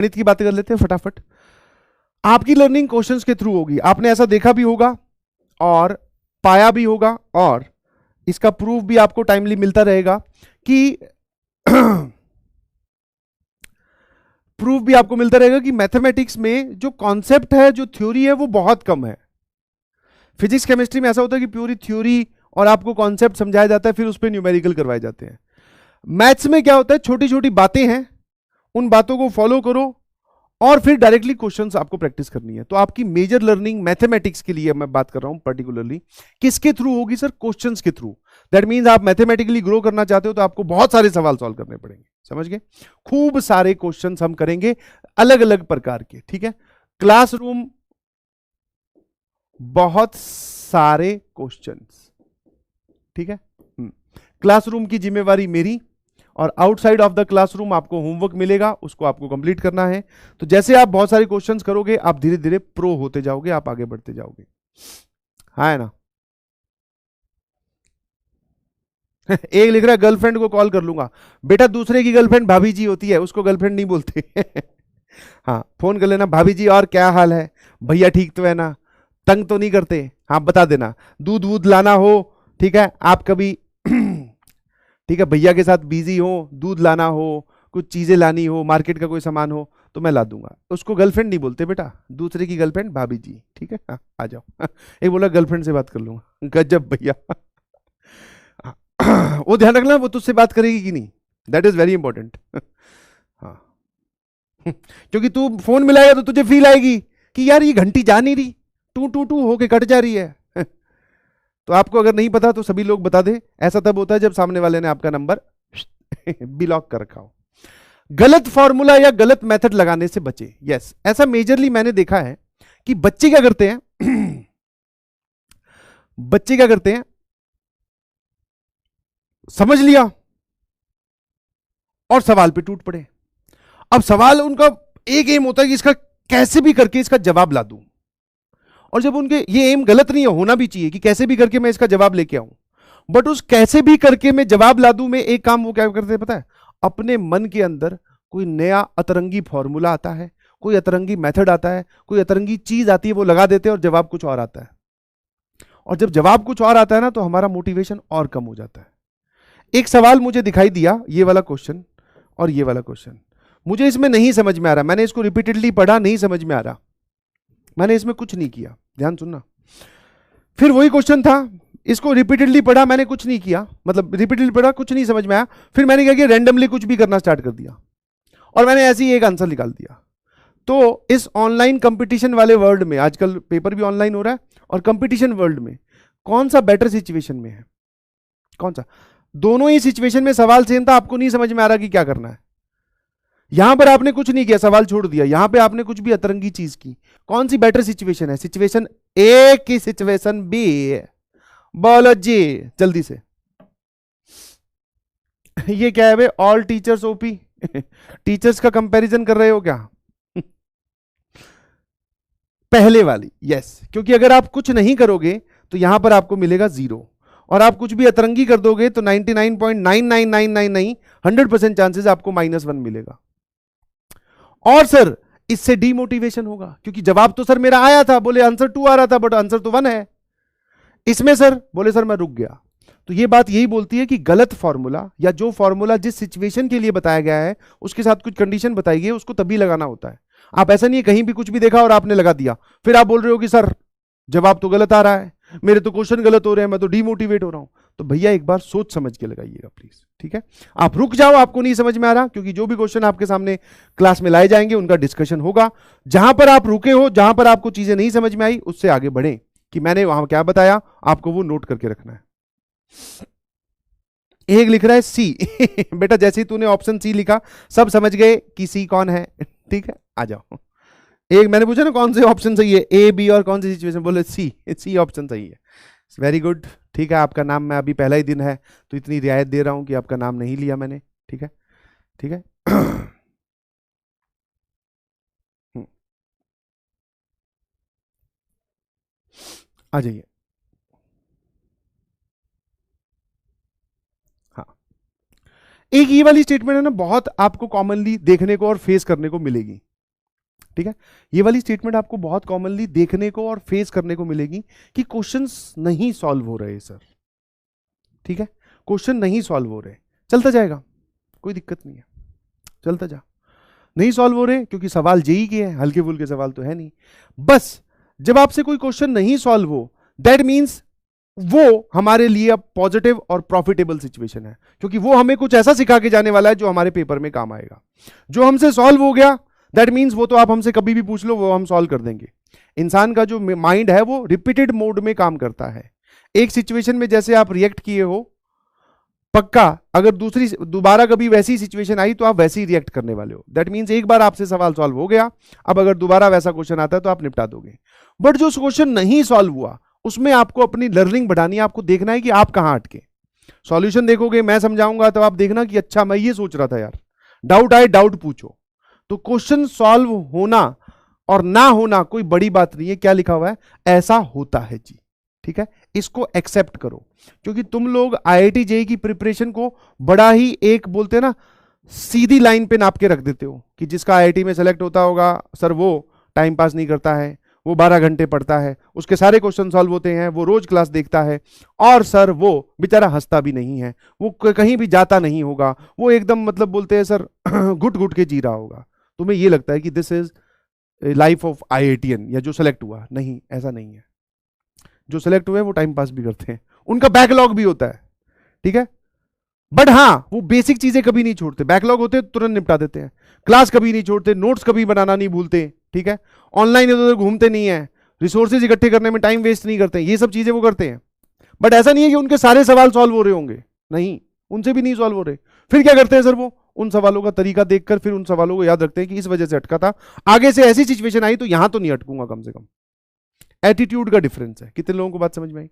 गणित की बातें कर लेते हैं फटाफट। आपकी लर्निंग क्वेश्चंस के थ्रू होगी। आपने ऐसा देखा भी होगा और पाया भी होगा, और इसका प्रूफ भी आपको टाइमली मिलता रहेगा कि प्रूफ भी आपको मिलता रहेगा कि मैथमेटिक्स में जो कॉन्सेप्ट है, जो थ्योरी है, वो बहुत कम है। फिजिक्स केमिस्ट्री में ऐसा होता है कि प्यूरी थ्योरी और आपको कॉन्सेप्ट समझाया जाता है, फिर उस पर न्यूमेरिकल करवाए जाते हैं। मैथ्स में क्या होता है, छोटी छोटी बातें हैं, उन बातों को फॉलो करो और फिर डायरेक्टली क्वेश्चंस आपको प्रैक्टिस करनी है। तो आपकी मेजर लर्निंग मैथमेटिक्स के लिए मैं बात कर रहा हूं पर्टिकुलरली, किसके थ्रू होगी सर? क्वेश्चंस के थ्रू। दैट मींस आप मैथमेटिकली ग्रो करना चाहते हो तो आपको बहुत सारे सवाल सॉल्व करने पड़ेंगे, समझ गए? खूब सारे क्वेश्चंस हम करेंगे अलग अलग प्रकार के, ठीक है? क्लासरूम बहुत सारे क्वेश्चंस, ठीक है? क्लासरूम की जिम्मेवारी मेरी, और आउटसाइड ऑफ द क्लासरूम आपको होमवर्क मिलेगा, उसको आपको कंप्लीट करना है। तो जैसे आप बहुत सारे क्वेश्चंस करोगे, आप धीरे धीरे प्रो होते जाओगे, आप आगे बढ़ते जाओगे। हाँ है ना? एक लिख रहा है गर्लफ्रेंड को कॉल कर लूंगा। बेटा दूसरे की गर्लफ्रेंड भाभी जी होती है, उसको गर्लफ्रेंड नहीं बोलते। हाँ, फोन कर लेना, भाभी जी और क्या हाल है, भैया ठीक तो है ना, तंग तो नहीं करते? हाँ बता देना। दूध वूध लाना हो, ठीक है, आप कभी ठीक है भैया के साथ बिजी हो, दूध लाना हो, कुछ चीजें लानी हो, मार्केट का कोई सामान हो, तो मैं ला दूंगा। उसको गर्लफ्रेंड नहीं बोलते बेटा, दूसरे की गर्लफ्रेंड भाभी जी, ठीक है? हाँ, आ जाओ। एक बोला गर्लफ्रेंड से बात कर लूंगा, गजब भैया। वो ध्यान रखना, वो तुझसे बात करेगी कि नहीं, दैट इज वेरी इंपॉर्टेंट। हाँ, क्योंकि तू फोन मिलाएगा तो तुझे फील आएगी कि यार ये घंटी जा नहीं रही, टू टू टू होके कट जा रही है। तो आपको अगर नहीं पता तो सभी लोग बता दे। ऐसा तब होता है जब सामने वाले ने आपका नंबर ब्लॉक कर रखा हो। गलत फॉर्मूला या गलत मेथड लगाने से बचे। यस, ऐसा मेजरली मैंने देखा है कि बच्चे क्या करते हैं। बच्चे क्या करते हैं, समझ लिया और सवाल पे टूट पड़े। अब सवाल उनका एक एम होता है कि इसका कैसे भी करके इसका जवाब ला दूं, और जब उनके ये एम गलत नहीं है, होना भी चाहिए कि कैसे भी करके मैं इसका जवाब लेके आऊं, बट उस कैसे भी करके मैं जवाब ला दूं में एक काम वो क्या करते हैं पता है? अपने मन के अंदर कोई नया अतरंगी फॉर्मूला आता है, कोई अतरंगी मेथड आता है, कोई अतरंगी चीज आती है, वो लगा देते हैं और जवाब कुछ और आता है। और जब जवाब कुछ और आता है ना, तो हमारा मोटिवेशन और कम हो जाता है। एक सवाल मुझे दिखाई दिया, ये वाला क्वेश्चन और ये वाला क्वेश्चन, मुझे इसमें नहीं समझ में आ रहा, मैंने इसको रिपीटेडली पढ़ा, नहीं समझ में आ रहा, मैंने इसमें कुछ नहीं किया, ध्यान सुनना। फिर वही क्वेश्चन था, इसको रिपीटेडली पढ़ा, मैंने कुछ नहीं किया, मतलब रिपीटेडली पढ़ा, कुछ नहीं समझ में आया, फिर मैंने क्या किया, रैंडमली कुछ भी करना स्टार्ट कर दिया और मैंने ऐसे ही एक आंसर निकाल दिया। तो इस ऑनलाइन कंपटीशन वाले वर्ल्ड में, आजकल पेपर भी ऑनलाइन हो रहा है, और कंपटीशन वर्ल्ड में कौन सा बेटर सिचुएशन में है? कौन सा? दोनों ही सिचुएशन में सवाल सेम था, आपको नहीं समझ में आ रहा कि क्या करना है। यहां पर आपने कुछ नहीं किया, सवाल छोड़ दिया, यहां पे आपने कुछ भी अतरंगी चीज की। कौन सी बेटर सिचुएशन है? सिचुएशन ए की सिचुएशन बी? बोलो जी जल्दी से। ये क्या है बे? All teachers OP. टीचर्स का कंपैरिजन कर रहे हो क्या? पहले वाली, यस, क्योंकि अगर आप कुछ नहीं करोगे तो यहां पर आपको मिलेगा 0, और आप कुछ भी अतरंगी कर दोगे तो 99.99999 100% चांसेस आपको -1 मिलेगा। और सर इससे डीमोटिवेशन होगा, क्योंकि जवाब तो सर मेरा आया था, बोले आंसर 2 आ रहा था, बट आंसर तो 1 है। इसमें सर बोले सर मैं रुक गया। तो ये बात यही बोलती है कि गलत फॉर्मूला, या जो फॉर्मूला जिस सिचुएशन के लिए बताया गया है उसके साथ कुछ कंडीशन बताई गई है, उसको तभी लगाना होता है। आप ऐसा नहीं है कहीं भी कुछ भी देखा और आपने लगा दिया, फिर आप बोल रहे हो कि सर जवाब तो गलत आ रहा है, मेरे तो क्वेश्चन गलत हो रहे हैं, मैं तो डीमोटिवेट हो रहा हूं। तो भैया एक बार सोच समझ के लगाइएगा प्लीज, ठीक है? आप रुक जाओ, आपको नहीं समझ में आ रहा, क्योंकि जो भी क्वेश्चन आपके सामने क्लास में लाए जाएंगे उनका डिस्कशन होगा। जहां पर आप रुके हो, जहां पर आपको चीजें नहीं समझ में आई, उससे आगे बढ़े कि मैंने वहां क्या बताया, आपको वो नोट करके रखना है। एक लिख रहा है सी। बेटा जैसे ही तूने ऑप्शन सी लिखा सब समझ गए कि सी कौन है, ठीक है? आ जाओ। एक मैंने पूछा ना कौन से ऑप्शन सही है, ए बी और कौन सी सिचुएशन, बोले सी, सी ऑप्शन सही है। वेरी गुड, ठीक है। आपका नाम, मैं अभी पहला ही दिन है तो इतनी रियायत दे रहा हूं कि आपका नाम नहीं लिया मैंने, ठीक है? ठीक है। आ जाइए। हाँ, एक ये वाली स्टेटमेंट है ना, बहुत आपको कॉमनली देखने को और फेस करने को मिलेगी। ठीक है, ये वाली स्टेटमेंट आपको बहुत कॉमनली देखने को और फेस करने को मिलेगी कि क्वेश्चंस नहीं सॉल्व हो रहे सर। ठीक है, क्वेश्चन नहीं सॉल्व हो रहे, चलता जाएगा, कोई दिक्कत नहीं है, चलता जा। नहीं सॉल्व हो रहे क्योंकि सवाल जेई के हैं, हल्के फुल्के सवाल तो है नहीं। बस जब आपसे कोई क्वेश्चन नहीं सॉल्व हो, दैट मीन्स वो हमारे लिए अब पॉजिटिव और प्रॉफिटेबल सिचुएशन है, क्योंकि वो हमें कुछ ऐसा सिखा के जाने वाला है जो हमारे पेपर में काम आएगा। जो हमसे सॉल्व हो गया, दैट मीन्स वो तो आप हमसे कभी भी पूछ लो, वो हम सॉल्व कर देंगे। इंसान का जो माइंड है वो रिपीटेड मोड में काम करता है। एक सिचुएशन में जैसे आप रिएक्ट किए हो, पक्का अगर दोबारा कभी वैसी सिचुएशन आई तो आप वैसे ही रिएक्ट करने वाले हो। दैट मीन्स एक बार आपसे सवाल सॉल्व हो गया, अब अगर दोबारा वैसा क्वेश्चन आता है तो आप निपटा दोगे। बट जो क्वेश्चन नहीं सॉल्व हुआ, उसमें आपको अपनी लर्निंग बढ़ानी है, आपको देखना है कि आप कहां अटके। सॉल्यूशन देखोगे, मैं समझाऊंगा, तो आप देखना कि अच्छा मैं ये सोच रहा था यार, डाउट आए डाउट पूछो। तो क्वेश्चन सॉल्व होना और ना होना कोई बड़ी बात नहीं है। क्या लिखा हुआ है, ऐसा होता है जी। ठीक है, इसको एक्सेप्ट करो, क्योंकि तुम लोग आईआईटी जेईई की प्रिपरेशन को बड़ा ही एक बोलते हैं ना सीधी लाइन पे नाप के रख देते हो कि जिसका आईआईटी में सेलेक्ट होता होगा सर वो टाइम पास नहीं करता है, वो 12 घंटे पढ़ता है, उसके सारे क्वेश्चन सॉल्व होते हैं, वो रोज क्लास देखता है, और सर वो बेचारा हंसता भी नहीं है, वो कहीं भी जाता नहीं होगा, वो एकदम मतलब बोलते हैं सर घुट घुट के जी रहा होगा। तुम्हें ये लगता है कि this is life of IITian या जो सेलेक्ट हुआ। नहीं, ऐसा नहीं है। जो सेलेक्ट हुए वो टाइम पास भी करते हैं, उनका बैकलॉग भी होता है। ठीक है, बट हाँ वो बेसिक चीजें कभी नहीं छोड़ते। बैकलॉग होते तुरंत निपटा देते हैं, क्लास कभी नहीं छोड़ते, नोट्स कभी बनाना नहीं भूलते। ठीक है, ऑनलाइन इधर उधर घूमते नहीं है, रिसोर्सेज इकट्ठे करने में टाइम वेस्ट नहीं करते, ये सब चीजें वो करते हैं। बट ऐसा नहीं है कि उनके सारे सवाल सॉल्व हो रहे होंगे, नहीं, उनसे भी नहीं सॉल्व हो रहे। फिर क्या करते हैं सर, वो उन सवालों का तरीका देखकर फिर उन सवालों को याद रखते हैं कि इस वजह से अटका था, आगे से ऐसी सिचुएशन आई तो यहां तो नहीं अटकूंगा कम से कम। एटीट्यूड का डिफरेंस है। कितने लोगों को बात समझ में आई?